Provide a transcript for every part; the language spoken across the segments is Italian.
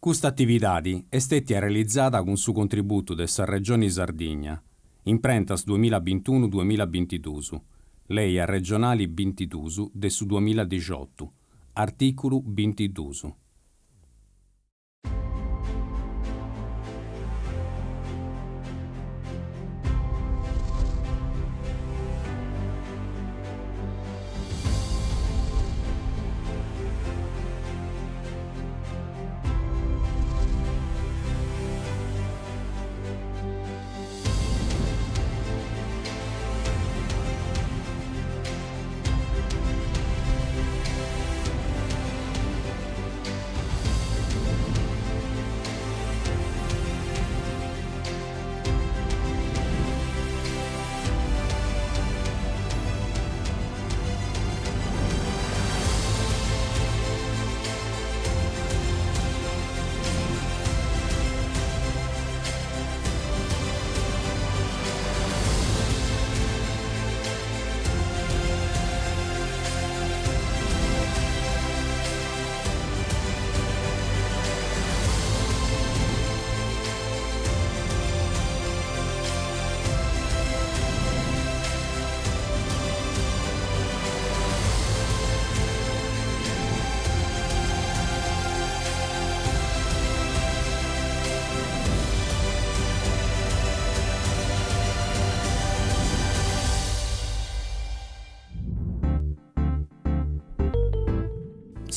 Questa attività è stata realizzata con su contributo della Regione Sardegna, in prentas 2021-2022, lei a regionali 22 del su 2018, articolo 22.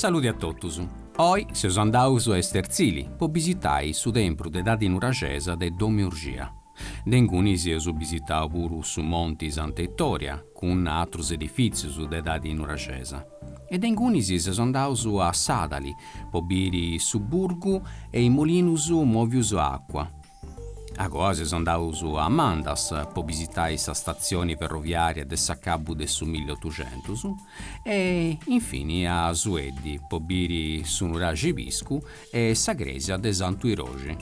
Saluti a tutti. Oggi siamo andati a Esterzili per visitare su tempio de dati nuracesa de Domiurgia. Denguni siamo visitato pure su Monti Santa Vittoria, con altri edifici de dati nuracesa. E denguni siamo andati a Sadali per bere su Burgu e i molinus movius acqua. A cose sono andato a Mandas per visitare questa stazione ferroviaria del Saccabu del 1800 e infine a Suedi per bere su Nuragi Viscu e Sagresia de Santo Irogi.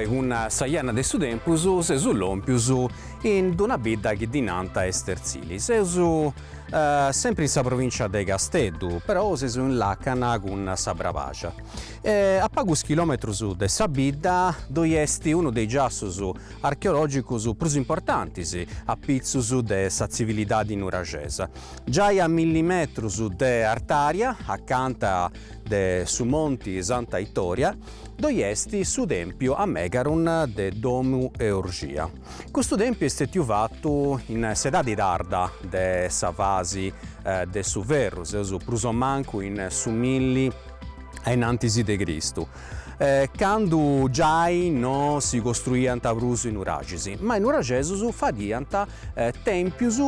Con Saiana de Sudempus se sull'ompius in una bidda che dinanta Esterzili. Sesu sempre in sa provincia de Casteddu, però sesu in Lacana con sa Bravacia. A pagus chilometrus de sa bidda dove esti uno dei giassus archeologicus più importanti a pizzus de sa civiltà di Nuragesa. Già a millimetrus de artaria, accanto de su Monti Santa Vittoria, dove esti su tempio a Megaron de Domu Eorgia. Questo tempio è stato fatto in sedadi tarda de sa fasi de su Verrus, su Prusomancu in su milli in antisi de Cristo. Quando già non si costruiant prus in Uragisi, ma in Uragesus fadiant tempius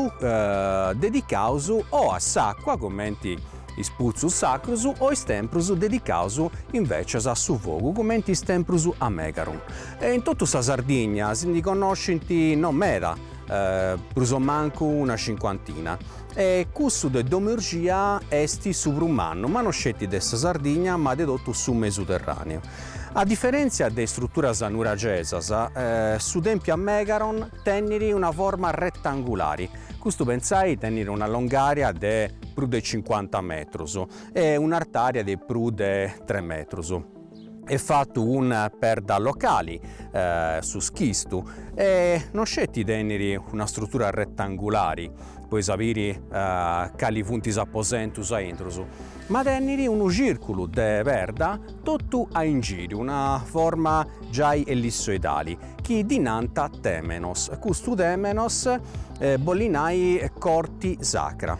dedicaus o a s'acqua, commenti is puzzus sacrus o is temprus dedicaus invece a su fogu, come is temprus a Megaron. E in tutta sa Sardegna si ne conoscenti non mera, prusomancu una cinquantina. E cussu de Domiurgia esti subrumanno, ma non scetti de sa Sardegna, ma de tutto su Mediterraneo. A differenza delle strutture nuragesas, su tempio a Megaron tenniri una forma rettangolare. Questo pensai tenere una longaria di più di 50 metri e un'artaria di più di 3 metri. è fatto un perda locali su schistu e non scetti deneri una struttura rettangolare, poi avere cali punti apposentus a entrusu, ma deneri un circolo de verda tutto a in giro, una forma già ellissoidali, che dinanta temenos, custu temenos bollinai corti sacra.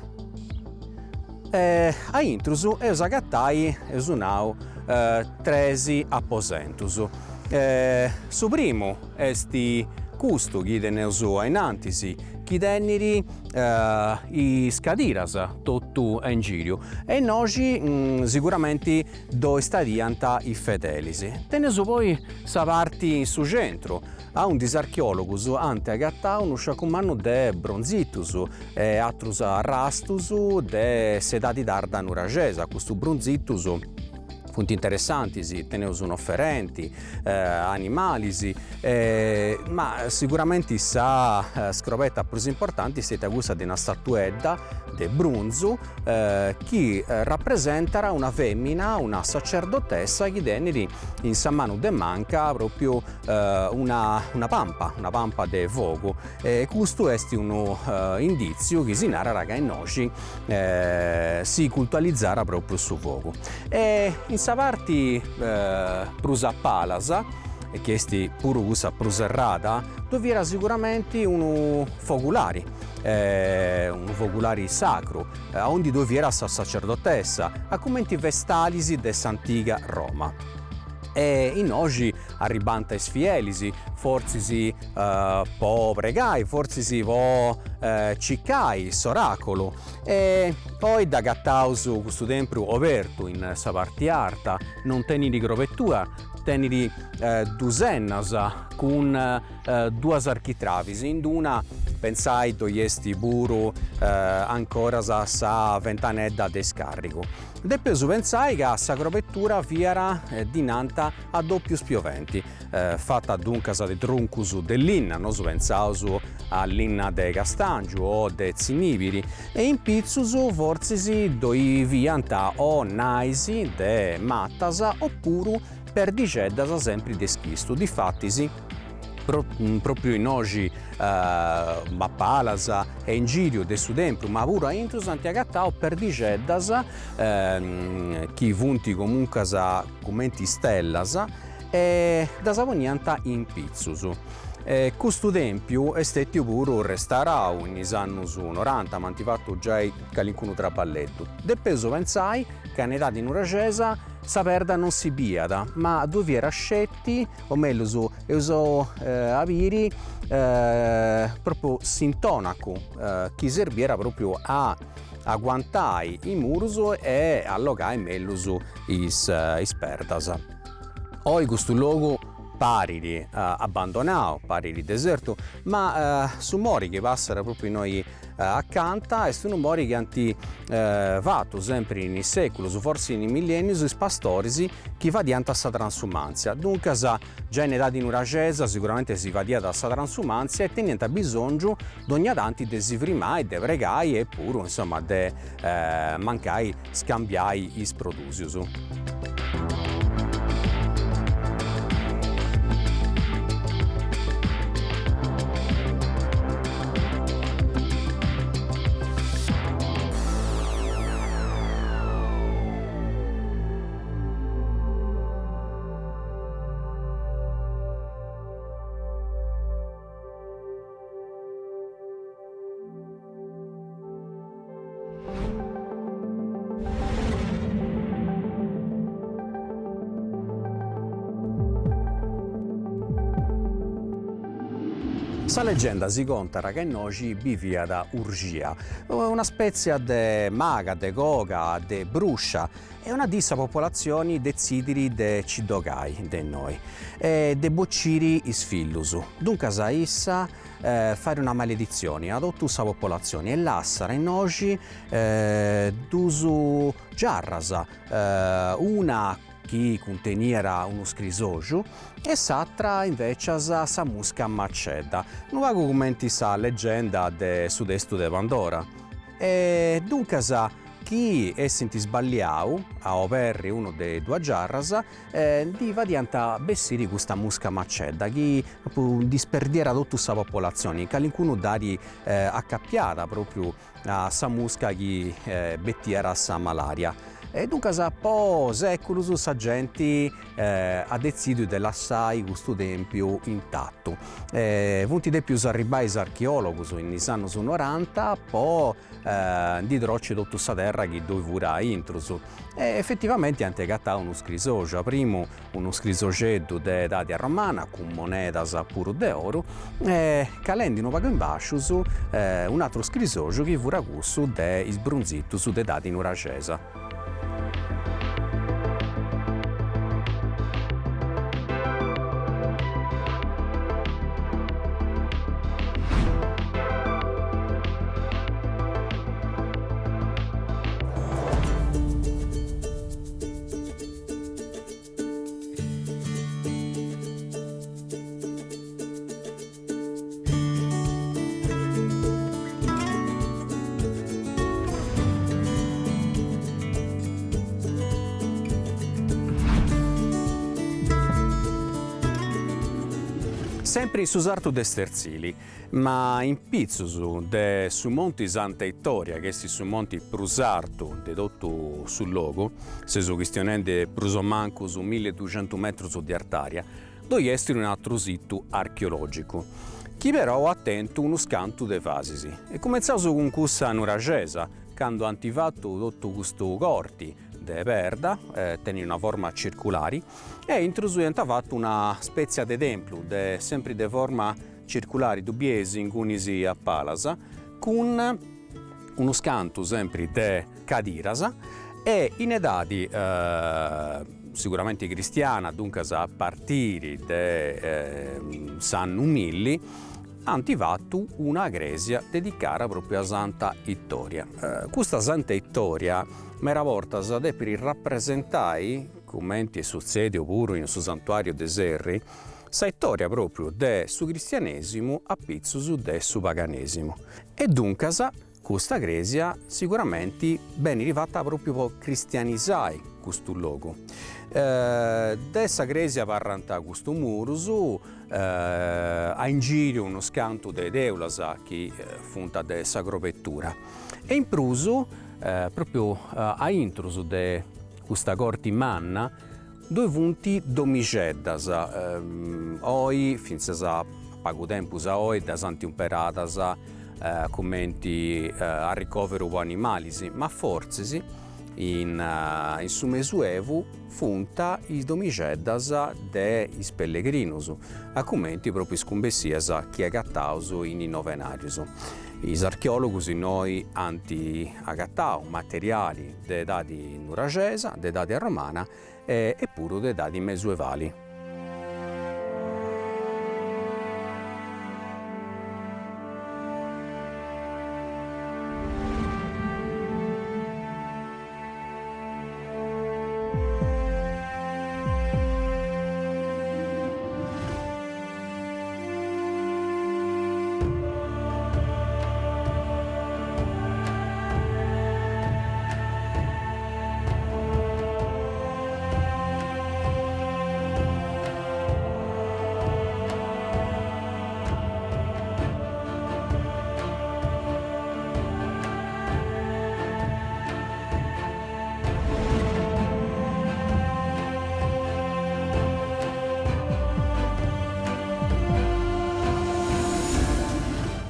A intrusu eus agattai eus unau tresi apposentus. Su primo est custu chi teneus ainantisi, chi teneri i scadiras tottu in giro e noci sicuramente do stadianta i fedelisi. Teneus poi sa parti in su centro a un disarcheologus ante agattau unu sciacumannu de bronzitus e atrus rastus de s'edadi tarda nuragesa. Custu bronzitus punti interessanti, teneus un'offerenti, animalisi, ma sicuramente sa scropetta più importante è questa di una statuetta de bronzo che rappresenta una femmina, una sacerdotessa che teneri in sa mano de manca proprio una pampa de fuoco. Questo è uno indizio che si narra che in noci si cultualizzara proprio su fuoco. In sa parti prusa palasa, che è pure usa pruserrata, dove era sicuramente un focolare sacro, onde dove era sa sacerdotessa, a commenti vestalisi de s'antica Roma. E in oggi arribanta i sfielisi, forse si può pregare, forse si può ciccare, soracolo. E poi da gattausu questo tempio aperto in sa parte arta, non teni di grovettura, teni di dusennas con due architravisi, in una pensai toiesti buru ancora sa ventanedda de scarico. Depesu pensai che sa grovettura viera dinanta a doppio spioventi, fatta dunque di truncus dell'inna, non pensausu all'inna de Castangio o de Zinibiri, e in pizzus forse doi vianta o naisi de mattasa oppure perdiceddas sempre de schistu. Difattisi proprio in oggi Mappalas e in giro de su tempio, ma pure intro Santiagattao perdiceddas chi vunti comunque commenti stellas e da savonianta in pizzus. Questo tempio è stato pure restaurato negli anni 90, ma ti fatto già qualcuno traballetto. Depeso pensai che in età di Nuragesa sa perda non si biada, ma dove era scetti, o meglio, uso aviri proprio sintonaco, che serviva proprio a agguantai i murus e allogare meglio is perdas. Oggi questo luogo paridi abbandonato, paridi deserto, ma su mori che passano proprio noi accanto e sono mori che hanno fatto sempre in secolo, forse in millenni, sui pastorisi che va dianta sa transumanzia. Dunque già in età di Nuragesa sicuramente si va dianta sa transumanzia e teniente bisogno di ogni tanti de si primai, de pregai e pure insomma de mancai scambiai is produsius. Sa leggenda si conta che noci vivia da Urgia, una specie di maga, di goga, di bruscia e una dissa popolazioni decidiri de cidogai de noi e de bocciri is fillus. Dunque sa issa fare una maledizione ad tutta sa popolazione e lassara in noci dusu giarras, una che conteniera uno scrisoggio e s'altra invece sa musca macedda. Non va commenti sa leggenda de sud-est de Pandora. E dunque chi è senti sbagliato a operri uno dei due giarras di varianta bessiri questa musca macedda che disperdiera tutta la popolazione, che qualcuno dati accappiata proprio a sa musca che bettiera sa malaria. E dunque po' secoli sa gente ha deciso di lasciare questo tempio intatto. Punti di più arrivai gli archeologi negli anni 90 poi di trocce tutta questa terra che doveva intruso. E effettivamente hanno gattato uno scrisocio, prima uno scrisogetto di età romana con monete pure d'oro, e calendo un pago in basso un altro scrisocio che fu questo dei sbronzitti di età nuragesa. Sempre in susartu de Sterzili, ma in pizzusu de su monti Santa Vittoria, che si su monti Prusartu, de dotto sul logo, se su questionende Prusomancu su 1200 metri di artaria, dove è un altro sito archeologico. Chi però attento uno scanto de fasisi. E cominciato con questa nuragesa, quando antivatto tutto questo corti, de perda, teni una forma circolare, e introducendo fatto una specie di tempio, sempre di forma circolare, dubiesi in cunisi a palasa, con uno scanto sempre di cadirasa, e in edadi sicuramente cristiana, dunque a partire da San Umilli, hanno fatto una gresia dedicata proprio a Santa Vittoria. Questa Santa Vittoria era volta per rappresentare, come succede pure in suo santuario de Serri, sa vittoria proprio del suo cristianesimo a pizzo del suo paganesimo. E dunque questa gresia sicuramente ben arrivata proprio per cristianizzare questo luogo. Dessa gresia parranta questo muro a in giro uno scanto de Deulasa che funta de sacropettura e in pruso proprio a intruso de questa corte manna due punti domiceddas oi finza a pago tempus a oi da santi imperatas commenti a ricovero animalisi ma forse in su mesuevu funta i domiceddas de is pellegrinus, a commenti proprio scumbessias chi è gattauso in novenarius. Is archeologi noi anti agattau materiali de dati nuragesa, de dati romana e pure de dati mesuevali.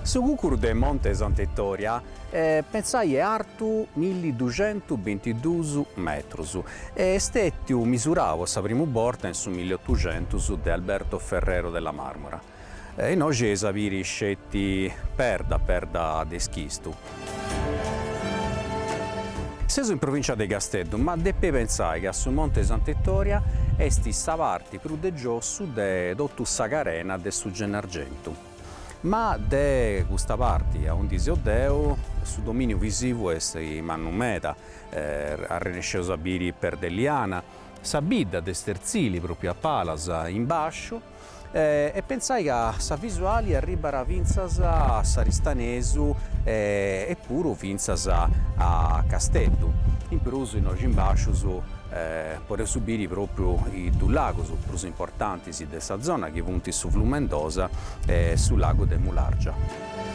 Su cucuru de Monte Santa Vittoria pensai è artu 1222 metri e stettiu misuravo sa prima volta in su 1800 de Alberto Ferrero della Marmora. E noi ci sapiri scetti perda de schistu. Seso in provincia de Castello, ma deppe pensare che a su Monte Santa Vittoria esti sa parte più de giossu de dottu sa carena de su Gennargentu. Ma de questa parte, a un disiodeo, su dominio visivo è Mannu Meta, a Renesceo Sabiri per Deliana, Sabidda de Sterzili proprio a Palasa in bascio, E pensai che sa visuali arriva a vinzas a Saristanesu e pure vinzas a Casteddu. In Peruso, in oggi in Basciusu, per subire proprio i due laghi più importanti di questa zona, che punti su Flumendosa e sul lago de Mulargia.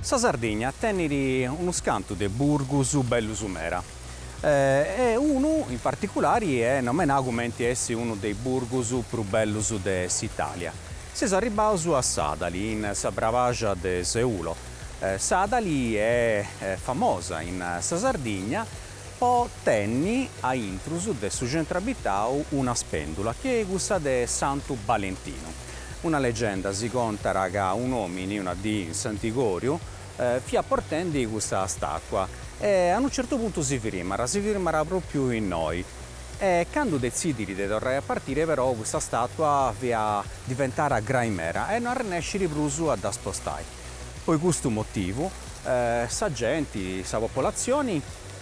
Sa Sardegna teneri uno scanto de burgusu bellu sumera. E uno in particolare è nominato come essi uno dei burgusu più bellus de Italia. Si è arrivato a Sadali, in Sabravagia de Seulo. Sadali è famosa in sa Sardegna, poi tenni a intrusu de su centro abitao una spendula che è questa de Santo Valentino. Una leggenda si conta che un uomo in una di Sant'Igorio fia portendi questa statua e a un certo punto si firmara proprio in noi. E quando decidi di tornare a partire però questa statua via diventare graimera e non riesce riprusu ad spostare. Poi questo motivo sa gente, sa popolazione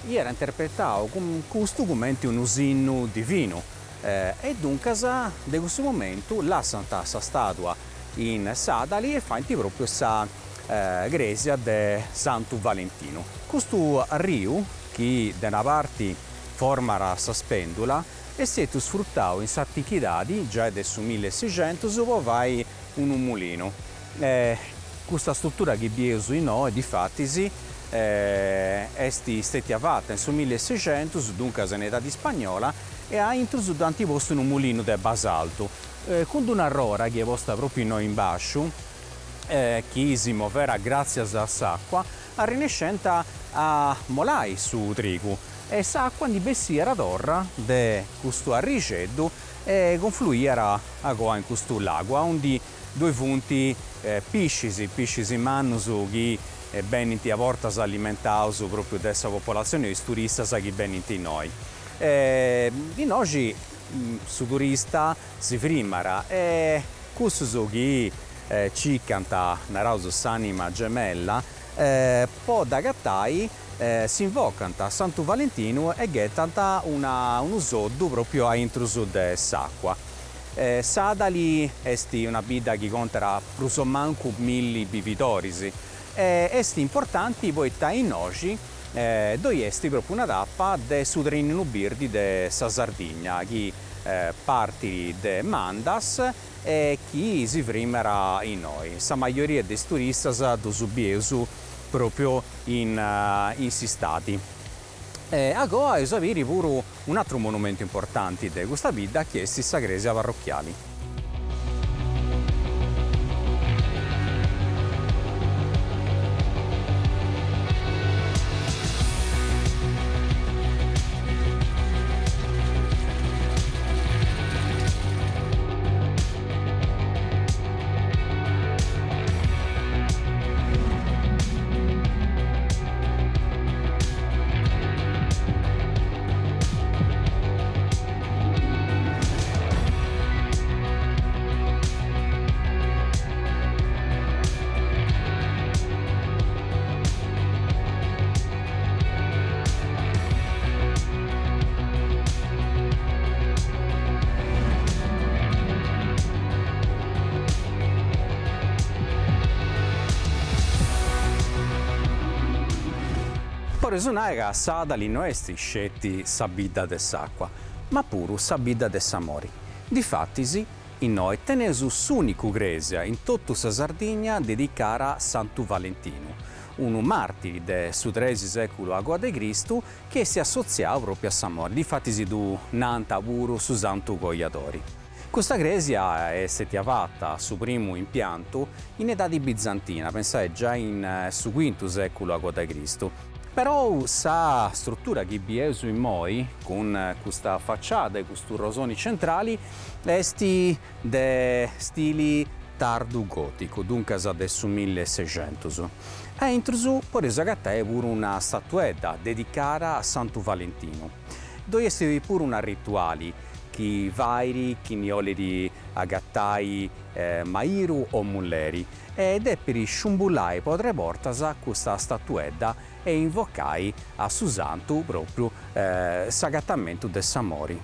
era interpretato come questo come un usinno divino e dunque da questo momento la santa sa statua in Sadali e fa proprio sa Gresia de Santo Valentino. Questo rio, che da una parte forma la spendula, è stato sfruttato in antichità, già adesso 1600, dove vai un mulino. Questa struttura che abbiamo in noi, di fatti, è stata fatta nel 1600, dunque in età spagnola, e ha introdotto antiposto in un mulino di basalto, con una rora che è posta proprio in noi in basso, che si muoveva grazie a quest'acqua, a rinascenta a molai su trigo. E quest'acqua di bessia era torra di questo arriceddo e confluiera in questo lago, onde due punti piscisi mannus che ben a porta alimentati proprio dessa popolazione e turisti che ben in noi. In oggi su turista si firmara e questo che ci canta narauso s'anima gemella po' da gattai si invocanta Santo Valentino e gettanta un soddo proprio a intruso dell'acqua. Sadali esti una bida che conterà pruso manco 1000 vivitorisi esti importanti poiché in oggi dove esti proprio una tappa de sudrino birdi de sa Sardegna che parti de Mandas e chi si firmerà in noi. La maggioria dei turisti do subiesu proprio in si stati. Agora è sapere pure un altro monumento importante di questa vita che è la Gresia parrocchiale. resonare che Sadali non è scetti sa bidda dell'acqua, ma pure sa bidda dell'amore. Difattisi, in noi tenesu s'unico gresia in tutta la Sardegna dedicata a Santu Valentino, un martire del XIII secolo a.C. che si associava proprio a s'amore. Difattisi du nanta pure su Santu Goiadori. Questa gresia è stata fatta sul primo impianto in età bizantina, pensate già in su V secolo a.C. Però sa struttura che vi è in Moi, con questa facciata e questi rosoni centrali, è de stili tardo gotico, dunque adesso 1600. E intrusu per esagattare pure una statuetta dedicata a Santo Valentino. Dove è pure una rituali chi vairi, chi nioli agattai mairu o mulleri, ed è per i sciumbulai potre portasa questa statuetta e invocai a Susantu proprio s'agattamento del Samori.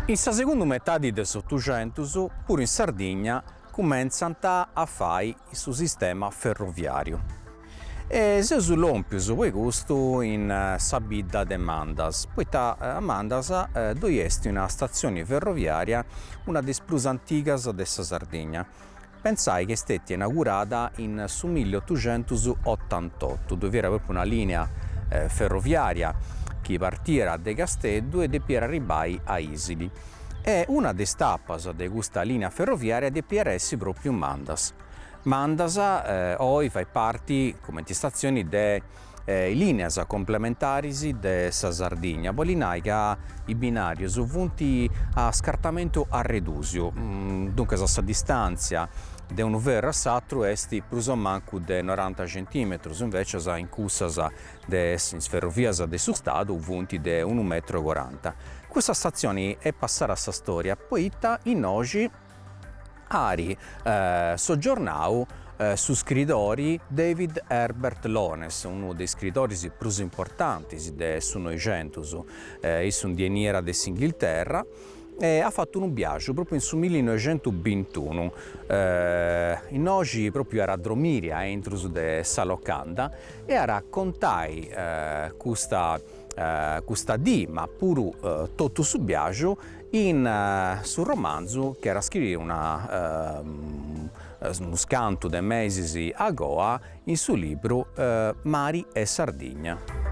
In sa seconda metà dell'Ottocento, pure in Sardegna, cominciano a fare il suo sistema ferroviario. E se l'ompius poi questo in Sabidda de Mandas, poiché a Mandas dove è una stazione ferroviaria, una delle più antiche della Sardegna. Pensai che è stata inaugurata in 1888, dove era proprio una linea ferroviaria che partiva da Castello e per arrivare a Isili. E una delle tappe di questa linea ferroviaria è essere proprio Mandas. Mandas oggi fa parte come stazioni delle linee complementari della Sardegna, polinai che i binari sono venuti a scartamento a redusio, dunque questa distanza di un vero assatro è più o meno di 90 cm, invece in cussas de ferrovie del suo stato venuti di 1,40 m. Questa stazione è passata a storia, poiché in oggi Ari soggiornau su scrittori David Herbert Lones, uno dei scrittori più importanti del Novecento, è un dieniera dell'Inghilterra, e ha fatto un viaggio proprio in 1921. In oggi proprio era a Dromiria, entro de Salocanda, e a raccontare questa di, ma pure tutto su viaggio sul romanzo che era scritto uno scanto de mesi a Goa in suo libro Mari e Sardegna.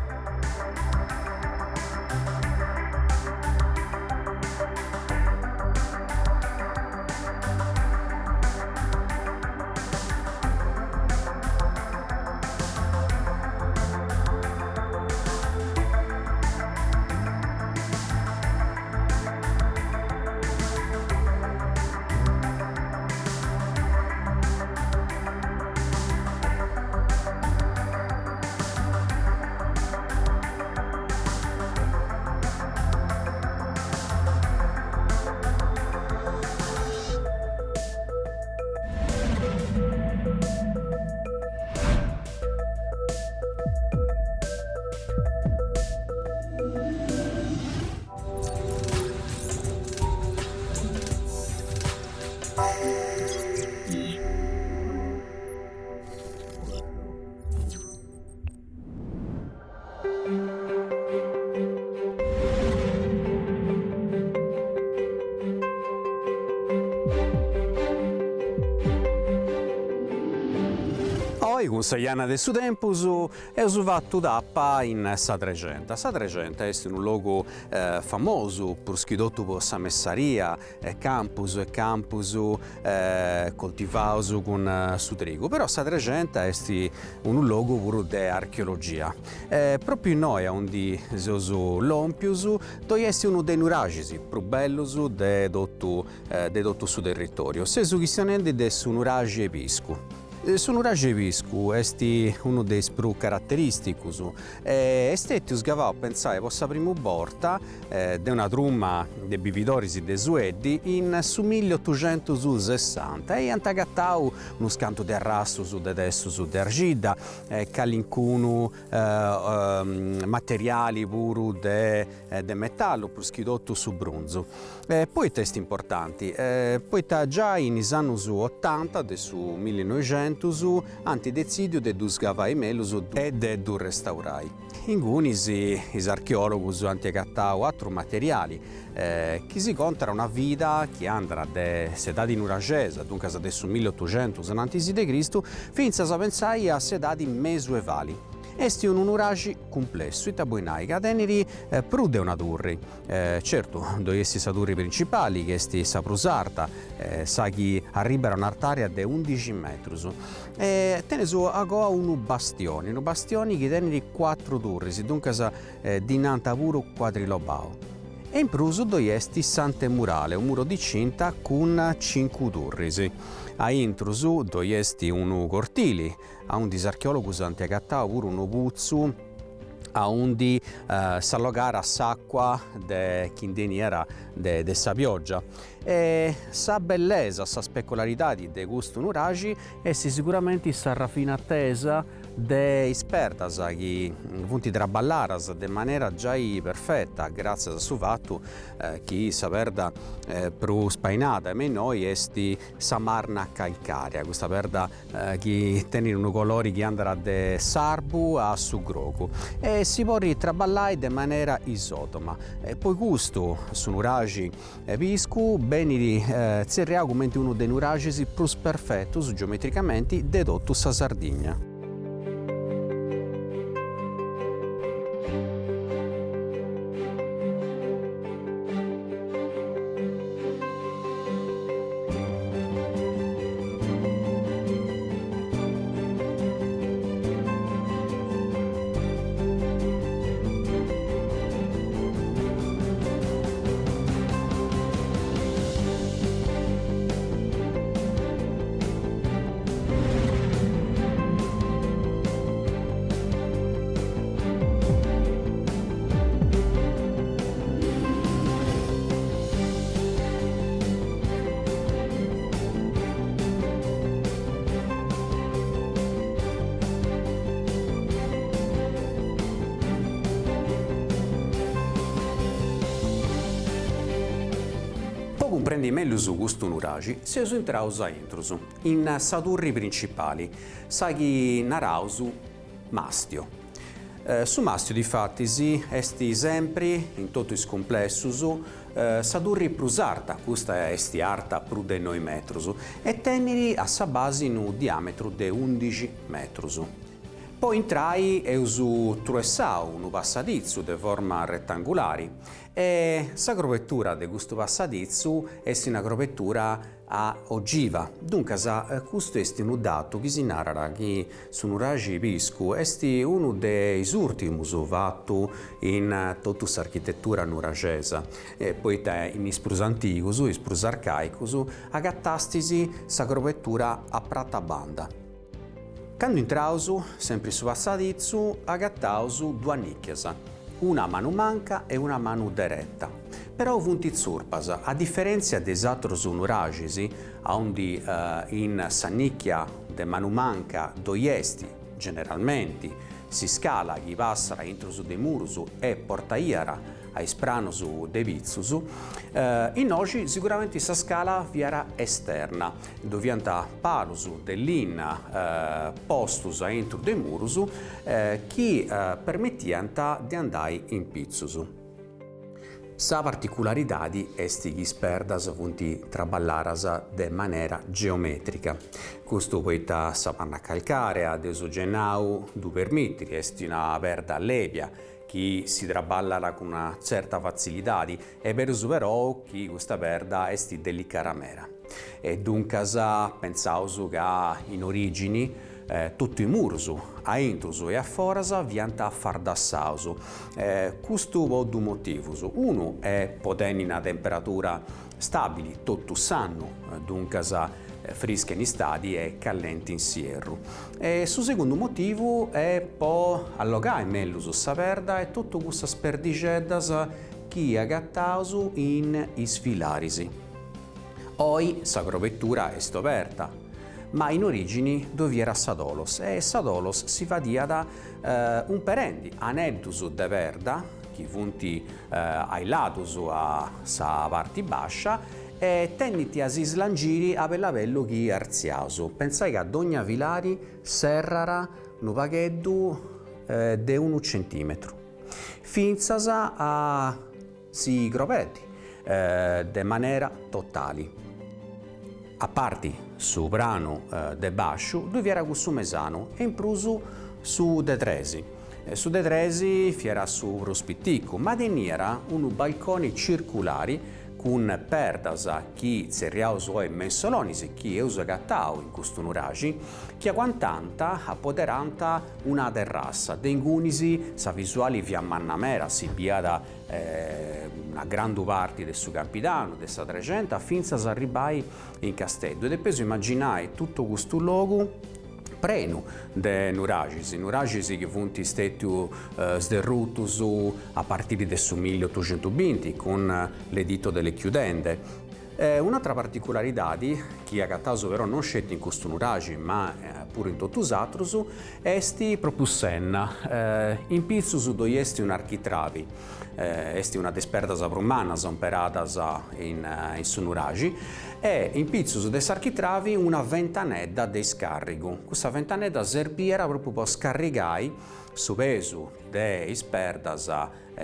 noi con Saiana de su tempus eus fattu tappa in Sadregenta. Sadregenta est un luogo famoso purchi totu po sa messaria, campus coltivaus con su trigu, però Sadregenta est un luogo puru de archeologia. Proprio noi onde seus lompius, doi est unu de nuragisi pro bellus de totu su territorio. Sesu chistionendi de su nuragi episcu. Su nuragi episcu est unu dei più caratteristicus. Estetti sgavau pensare possa prima volta de una trumma de bividoris de Sueddi in su 1860 e antagattau unu scantu de arrastus de tessus de argida, calincunu materiali puru de metallo purchi totu su brunzu. Poi testi importanti, poita già in annus 80 de su 1900 anti decidio de dus gavai melus e de du restaurai. In gunis is archeologus antegattau altru materiali chi si contra una vita che andrà de sedadi nuragesa, dunque de su 1800 a.C. de Cristo, finza sa pensai a sedadi mesuevali. Est un nuragi complesso, ita boinai, ca teneri prude una turri. Certo, doi esti sa turri principali, che esti sa prusarta, sa chi arribera un'artaria de 11 metrus. Tenesu agoa unu bastioni che teneri 4 turris, dunque sa dinanta puru quadrilobao. E in prusu doi esti sante murale, un muro di cinta con 5 turris. A intrusu doi esti unu cortili, a un disarcheologus antegattau puru unu puzzu a undi s'allogare a s'acqua de chindeniera de sa pioggia. E sa bellesa, sa specularità de gustu nuragi est sicuramente sa raffinatesa de ispertas chi funti traballaras de maniera già perfetta grazie a su fattu chi sa perda pro spainata e noi esti sa marna calcarea, questa perda chi teni unu colori che andrà de sarbu a su grogu e si può traballare de maniera isotoma e poi gusto su nuragi episcu beni zerreau come uno dei nuragisi plus perfettus geometricamente de totu sa Sardigna. Comprendi meglio su gusto nuragi, seus intraus a intrus, in sa turri principali, sa chi narausu mastio. Su mastio difatti esti sempre in totu is complessus sa turri prus arta, custa esti arta pru de 9 metrus, e teneri a sa base nu diametru de 11 metrus. Poi intrai eus truessau unu passadizzu de forma rettangolari e sa grovettura de custu passadizzu est una grovettura a ogiva. Dunque custu est unu datu chi si narra chi su nuragi piscu est unu de is ultimus fattu in totu s'architettura nuragesa. Poita in is prus antigus, is prus arcaicus, agattastisi sa grovettura a prata banda. Cando intraus, sempre su passadizzu, agattaus dua nicchias, una manu manca e una manu deretta. Però funti zurpas, a differenza des atros nuragisi, onde in sa nicchia de manu manca doi esti, generalmente, si scala chi passara intrus de murus e portaiara a ispranus de vizus, in oggi sicuramente sa scala viara esterna, dovianta palus de linna postus a intru de murus chi permettianta di andare in pizzus. Sa particolaridade est chi sperdas funti traballaras de manera geometrica. Questo poita sa panna calcarea, de su genau du permittiri, est una perda levia, chi si traballara con una certa facilità e per su però chi questa perda est delicata mera. E dunque pensaus che in origini tutto i mursu, a intrusu e a forasa, vianta fardassaus. Questo per due motivi. Uno è potendo una temperatura stabile tutto l'anno, dunque fresca in estati e caliente in sierru. E il secondo motivo è per allogare meglio questa perda e tutte queste sperdiceddas che agattaus in isfilarisi. Oggi sa grovettura è aperta, ma in origini doviera Sadolos e Sadolos si fadia da un perendi aneddus de perda che funti ai latus a sa parte bascia e tenniti a si slangiri a bellavello chi arziaso. Pensai che ad ogni vilari serrara un pagheddu de 1 centimetro. Finzas a si grovetti de manera totali. A parte su brano de basciu, doviera questo mesano e in prusu su de tresi. Su de tresi fiera su prospittico, ma teniera un balcone circolari con perdas chi zerriaus e mensolonisi chi eus gattau in questo nuragi, che aguantanta appoderanta una terrazza. Dengunisi sa visuali via Mannamera si piada una grande parte del suo capitano, del sa 300, finza arribai in Castello. Ed è peso immaginare tutto questo luogo prenu de nuragisi che funti stetiu sderrutus a partire del 1820 con l'editto delle chiudende. Un'altra particolarità che a Cattaso però non scette in questo nuragi ma pure in totus atrus esti proprio senna in pizzus dove esti un architravi esti una desperdas romanas operadas in su nuragi e in pizzus des architravi una ventanedda de scarico. Questa ventanedda servira proprio per scaricare su peso dei sperdas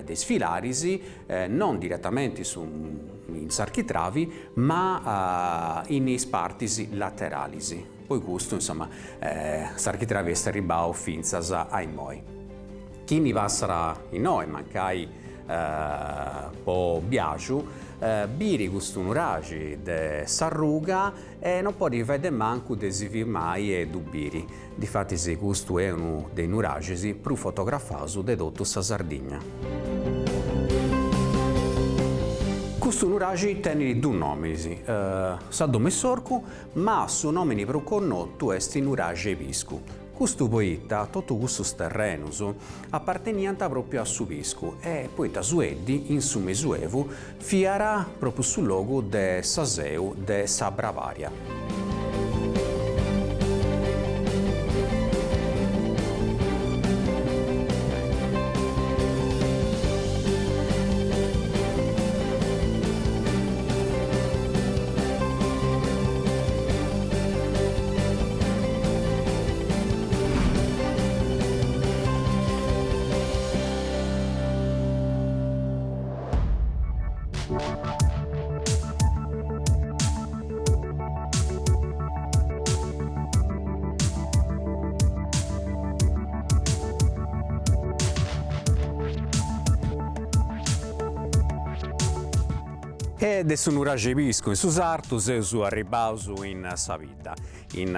dei sfilarisi non direttamente in architravi ma in spartisi lateralisi. Poi questo insomma s'architravi est arribau finzas ai moi. Chi mi passara in noi mancai po biaciu biri questo nuragi de s'arruga e non può rivedere manco desi mai e dubiri. Difatti se questo è uno dei nuragisi più fotografati de tutta sa Sardegna. Questo nuragi tiene due nomi, Saddo Messorcu, ma su nome più connoto è nuragi Viscu. Questo poeta, tutto questo terreno apparteniente proprio a su Viscu e poeta Sueddi in su Mesuevo fiara proprio sul logo de Saseu de sa Bravaria. E adesso non raggiungo in su sartus e su arribaus in sa vita. In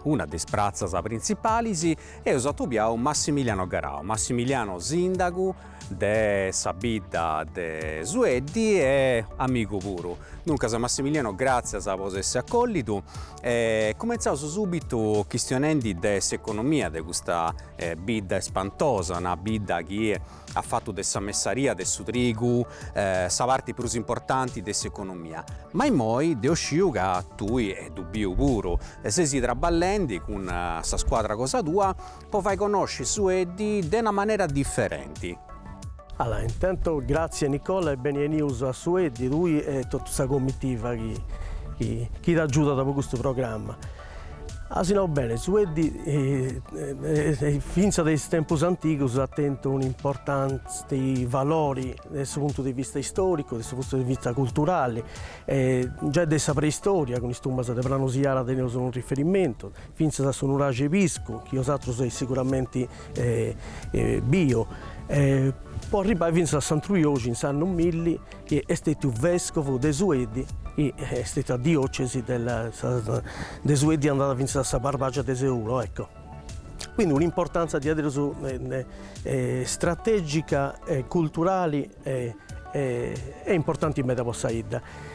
una delle piazzas principali e ho trovato Massimiliano Garau. Massimiliano sindaco de sa vita de Sueddi e amico puro. Dunque Massimiliano grazie a essere accolto e cominciamo subito questionando dell'economia di questa bidda espantosa, una bidda che ha fatto della messaria, del suo trigo, sa parte più importanti dell'economia. Ma in moi de osciu che tu e dubbio puro, e se si traballando con sa squadra cosa tua, poi fai conoscere Sueddi in una maniera differente. Allora, intanto grazie Nicola e benvenuti a Sueddi, lui e tutta questa comitiva che ti aiuta dopo questo programma. Asinau bene, Sueddi fin dai tempi antichi attento un'importanti valori dal punto di vista storico, dal punto di vista culturale, già della preistoria, con i stumbas di Pranosiara sono un riferimento, fin da sono un ragevisco, che altri sono sicuramente bio. Poi arrivare fino a Sant'Uioci in San Milli, che è stato vescovo dei Suedi e è stata diocesi dei Suedi andata fino a Barbagia de Seulo, ecco. Quindi un'importanza di adesso strategica, culturale e importante in meta Saida.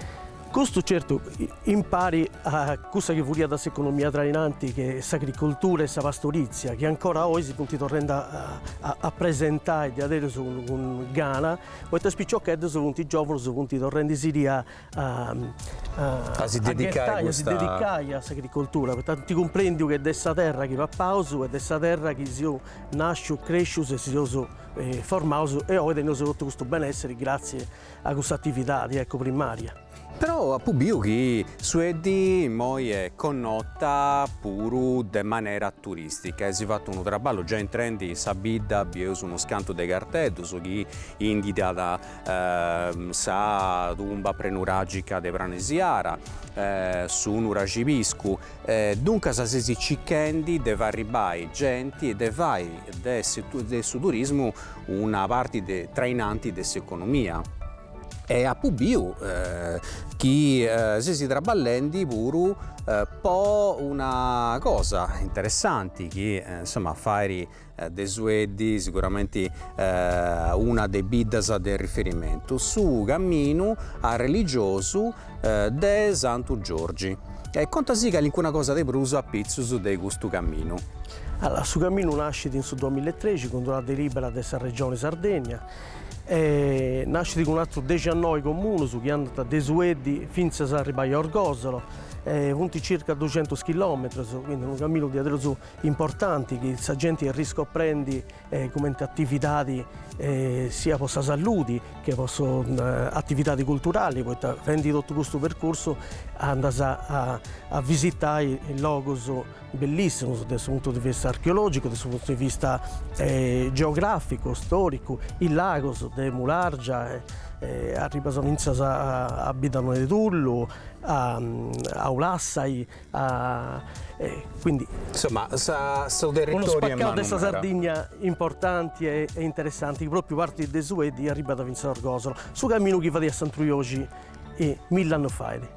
Questo certo impari a cosa che vuol da economia trainanti, che è l'agricoltura e la pastorizia, che ancora oggi si può tornare a presentare di adesso con Ghana, poi ti spicciò che adesso i giovani sono tornati si dedicare all'agricoltura, perché ti comprendi che è questa terra che va a pausa, è questa terra che si nasce, cresce e si forma e oggi noi abbiamo questo benessere grazie a questa attività primaria. Però a Pubio che Suedi poi è connota pure in maniera turistica. Si è fatto un traballo già in trendi, Sabida, abbiamo uno scanto dei cartelli, che indica la tumba prenuragica di Pranesiara, su un ragiviscu. Dunque, se si cicchendi, deve arrivare gente e deve fare del turismo una parte trainante dell'economia. E a Pubio chi si traballenti pure po' una cosa interessante che insomma fare dei Suedi sicuramente una dei biddas del riferimento su cammino a religioso de Santo Giorgi. E conta sì che alcuna cosa di bruso a Pizzus de questo cammino. Allora, su cammino nasce in 2013 con la delibera della regione Sardegna. Nasce con un altro 19 comuni su che hanno da Suedi fino a arrivare a Orgosolo, punti circa 200 km, quindi un cammino di adesso importante che la gente riscoprendi come attività sia per la salute che per attività culturali, poi rendi tutto questo percorso andare a visitare i luoghi bellissimi dal punto di vista archeologico, dal punto di vista geografico, storico, il lago di Mulargia, arrivano a Bidano di Tullo, a Ulassai, quindi insomma il territorio uno spaccato di questa Sardegna importanti e interessanti che proprio parte dei Suedi arriva da Vincenzo Orgosolo su cammino che va a Sant'Uioci e 1000 anni fa.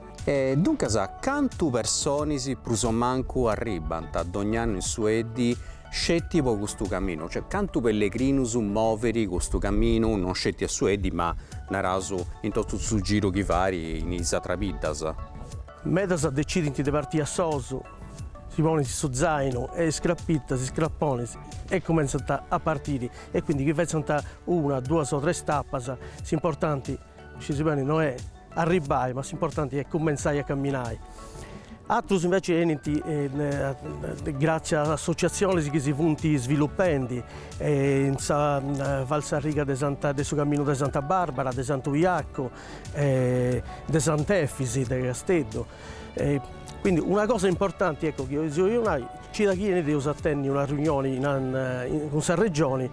Dunque quante persone si manco arrivano ad ogni anno in Suedi scetti per questo cammino, cioè quanto pellegrini su muovere questo cammino non scetti a Suedi ma naraso in tutto il giro che vari in Isa Travidas. Medas decidono di partire a Soso, si pone su zaino e scrappita, si scrappone e cominciano a partire e quindi che facciano una, due o tre tappe, l'importante non è arrivare, ma l'importante è cominciare a camminare. Altri invece grazie all'associazione che si vanno sviluppando in Valsarriga del suo cammino di Santa Barbara, di Santo Iacco, di Sant'Efisi, di Castello. Quindi una cosa importante è che ci da chi ne attendi una riunione in questa regione,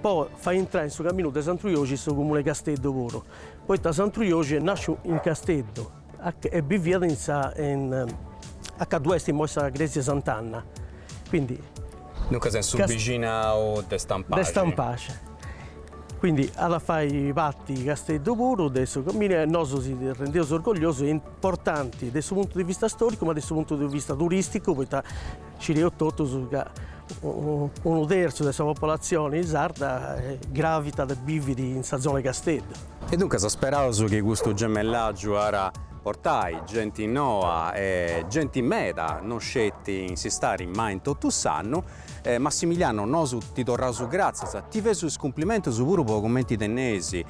poi fa entrare in suo cammino di Sant'Uioci il comune Castello puro. Poi da Sant'Uioci nasce in Castello e vive a Caduesti in Mossa Grecia Sant'Anna, quindi dunque sei vicina o de Stampace. De Stampace. Quindi alla fai i patti Castello puro, adesso cammino e noi si rendiamo orgogliosi e importanti dal punto di vista storico ma dal punto di vista turistico, perché ci riotto su un terzo della popolazione sarda gravita da bividi in questa zona Castello. E dunque speravo che questo gemellaggio era portai gente in Noa e gente in meta, non scetti in si stare mai in tutto sanno. Massimiliano, noi ti torrà su grazie, ti vedo il complimento su pure per commenti tennesi,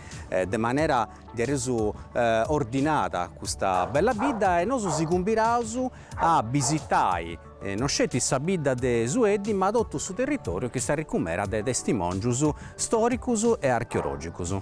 di maniera di reso ordinata questa bella vita e noi si combirau a visitare non scetti questa vita de Suedi ma tutto sul territorio che sta ricumera dei testimoni storici e archeologici.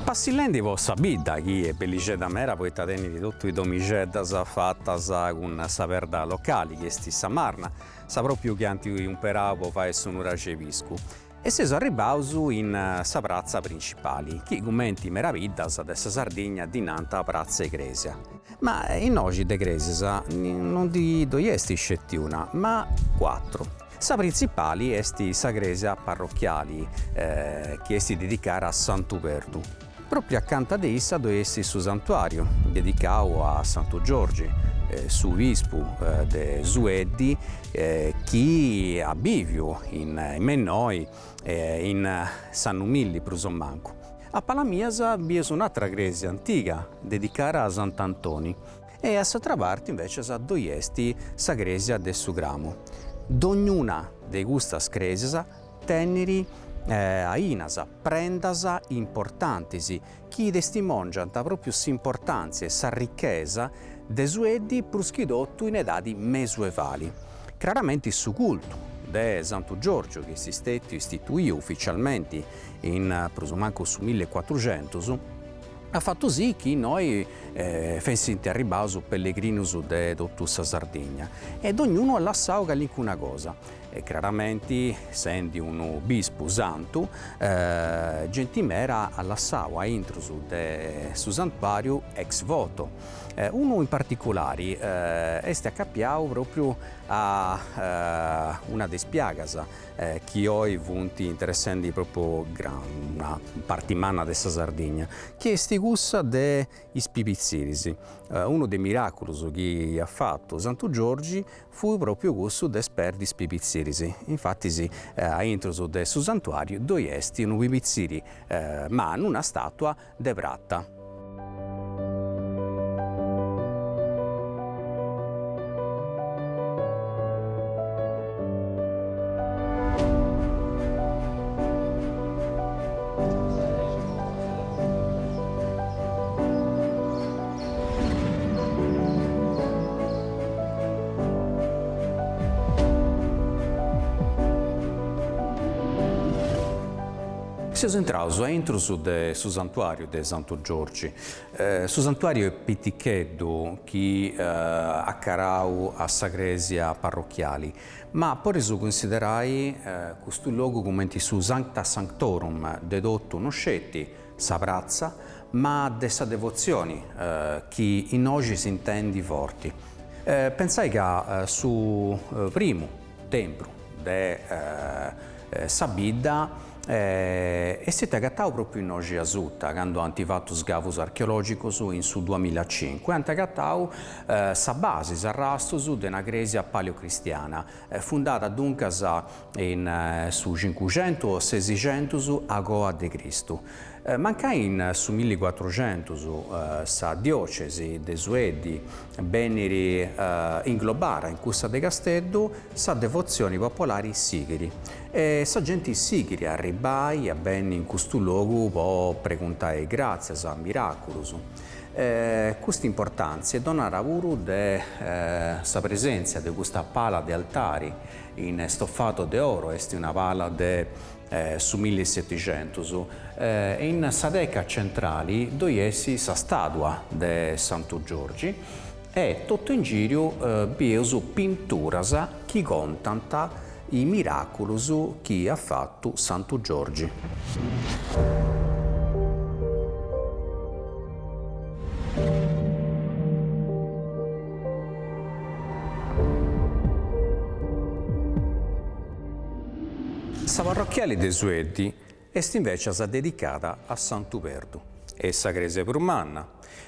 Passilendi vo sabidda chi è bellicedda mera poeta tenere tutto i domiceddas fattas con sa verda locali, che sti sa marna, sa proprio che anti un peravo fa e un raceviscu. E si sono arrivati in sa prazza principale, che commenti meraviglias de sa Sardegna dinanti a prazza Egresia. Ma in oggi de Gresia non di doiesti scettiuna, ma 4. Sa principali esti sa Gresia parrocchiali, che esti dedicata a Sant'Uperdu. Proprio accanto ad essa doiesti su santuario, dedicato a Santo Giorgi, su Vispu de Sueddi, chi a Bivio in Mennoi, in San Umilli Prusommanco. A Palamiasa vi è un'altra gresia antica dedicata a Sant'Antoni e a s'altra parte invece sa doiesti sa gresia de Sugramo. D'ognuna de gustas gresias teneri a inasa, prendasa importantisi, chi testimongianta proprio s'importanza e sa ricchezza de Sueddi pruschidottu in edadi mesuevali. Chiaramente su culto de Santo Giorgio, che si stetti istituì ufficialmente in Prusumanco su 1400, ha fatto sì che noi fessimo arrivare su pellegrinus de tutta sa Sardegna ed ognuno ha lasciato una cosa. E chiaramente, essendo un bispo santo, Gentimera ha lasciato a intrus de su santuario ex voto. Uno in particolare è accappiato proprio a una despiagas che oggi vunti interessanti proprio una partimana de sa Sardegna, che è stigussa de ispipizzirisi. Uno dei miracoli che ha fatto Santo Giorgi fu proprio questo de sperdi ispipizzirisi. Infatti a intrus de su santuario doiesti un pipizziri ma una statua de pratta. Siamo entrati entro su santuario de Santo Giorgi. Su santuario è pitticheddu che accarau a sa gresia parrocchiali, ma poi su considerai questo luogo come su Sancta Sanctorum dedotto non scetti sa prazza, ma de sa devozioni che in oggi si intendi forti. Pensai che su primo tempio de sa bidda e siete agattati proprio in oggi a Sutta, quando hanno fatto scavos archeologicos in su 2005. Hanno agattati sa base, sa rastos di una gresia paleocristiana, fondata dunque su 500 o 600 a Goa de Cristo. Manca in su 1400 sa diocesi de Sueddi beneri inglobara in cussa de Castello sa devozioni popolari sigheri. E sa gente sigheri arribai a ben in questo luogo può preguntare grazie a miraculus. Questa importanza dona lavoro de sa presenza di questa pala di altari in stoffato de oro, è una pala de su 1700 e in sadeca centrali doiesi sa statua de Santo Giorgi e tutto in giro biesu pinturas chi contanta i miraculus chi ha fatto Santo Giorgi. Sa parrocchiale de Sueddi est invece dedicata a Sant'Uperdu, essa crese prumanna,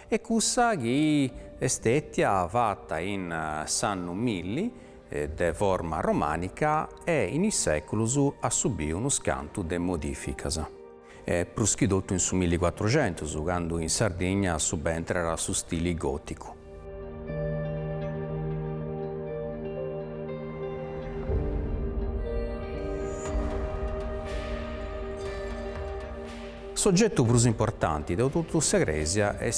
e cussa che estettia fatta in San Umilli de forma romanica e in i seculus ha subito uno scanto de modificas. Pruschidotto in su 1400, quando in Sardegna subentrerà su stile gotico. Soggetto più importante di tutta questa gresia è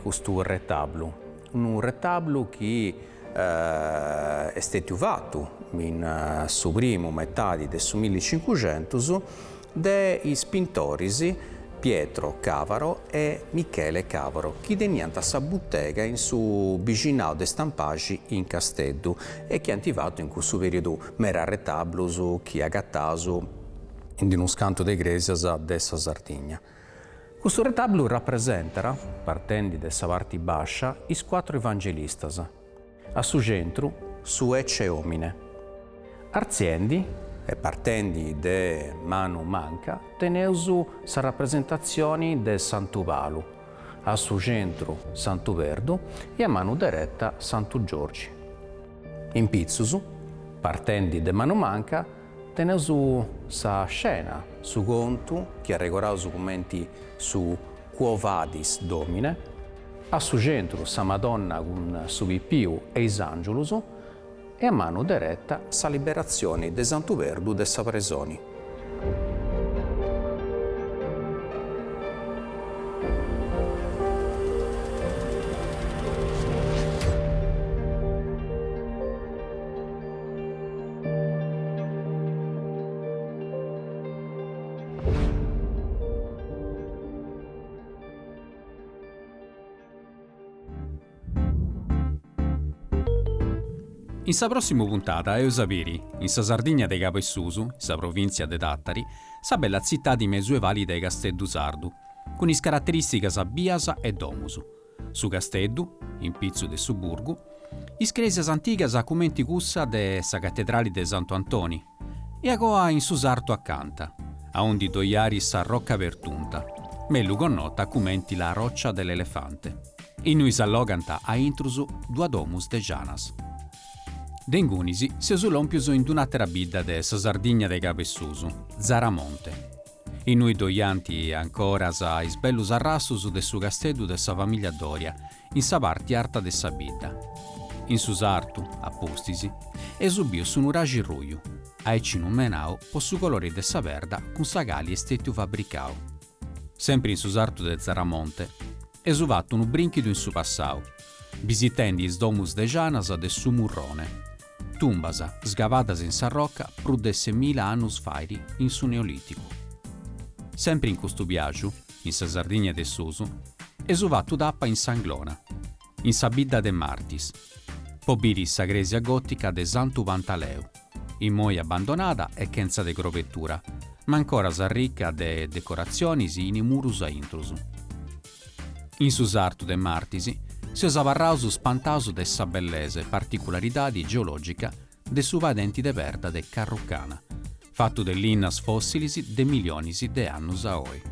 questo retablo. Un retablo che è stato fatto in su primo metà del 1500 dai pittori Pietro Cavaro e Michele Cavaro, che teniano sa bottega in su vicino de stampaggi in Casteddu e che hanno attivato in questo periodo mera retablo chi ha gattato in uno scanto de Gresias dessa Sardegna. Questo retablo rappresenta, partendo dessa parte bascia, i quattro evangelistas, a su centro, su ecce omine. Arziendi, e partendo da Manu Manca, teneusu sa rappresentazioni del Santu Valu, a su centro Santu Verdu e a mano diretta Santu Giorgi. In Pizzusu, partendo da Manu Manca, teneusu sa scena su conto che ha regolato su commenti su Quo Vadis Domine, a su centro sa Madonna con su Pipiu e is Angelus, e a mano diretta sa liberazione de Santu Verdu de sa Presoni. In sa prossima puntata eo saperi, in sa Sardegna de Capo e Susu, in sa provincia de Tattari, sa bella città di Mesuevali de Casteddu Sardu, con is caratteristiche biasa e domus. Su Casteddu, in pizzu de Suburgu, is cresias antigas a commenti cussa de sa cattedrale de Santo Antoni, e agoa in su sarto accanta, a ondi doiari sa rocca vertunta, mellu connota a commenti la roccia dell'elefante. In noi s'alloganta a intrusu dua domus de Gianas. Dengunisi si esulompiuso in un'altra bidda de sa Sardegna de Capo e Susu, Zaramonte. In noi doianti ancora sa is bellus arrassus de su Casteddu de sa famiglia Doria, in sa parte arta de sa bidda. In su sartu, a postisi, esubiu su un ragi ruiu, a ecci un menau po su colore de sa verda con sa gali e stettiu fabbricau. Sempre in su sartu de Zaramonte, esuvatto un brinchido in su passau, visitendi is domus de Gianas de su Murrone, tumbas sgavadas in sa rocca pru de 6.000 annus fairi in su Neolitico. Sempre in questo viaggio, in sa Sardegna de Susu, esuvatto d'appa in Sanglona, in sa bidda de Martis, pobiri sa gresia gotica de Santu Pantaleu, in moi abbandonata e chenza de grovettura, ma ancora sa ricca de decorazioni in i murus a intrusu. In su sartu de Martisi, si osava rausu spantausu de sa bellese particolaridadi geologica de su vadenti de verda de Carrucana, fatto de linnas fossilisi de milionisi de annus a oi.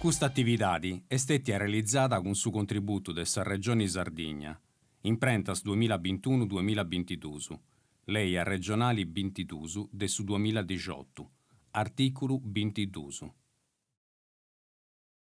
Questa attività è stata realizzata con su contributo della Regione Sardegna, in prentas 2021-2022, lei a regionali 22 del su 2018, articolo 22.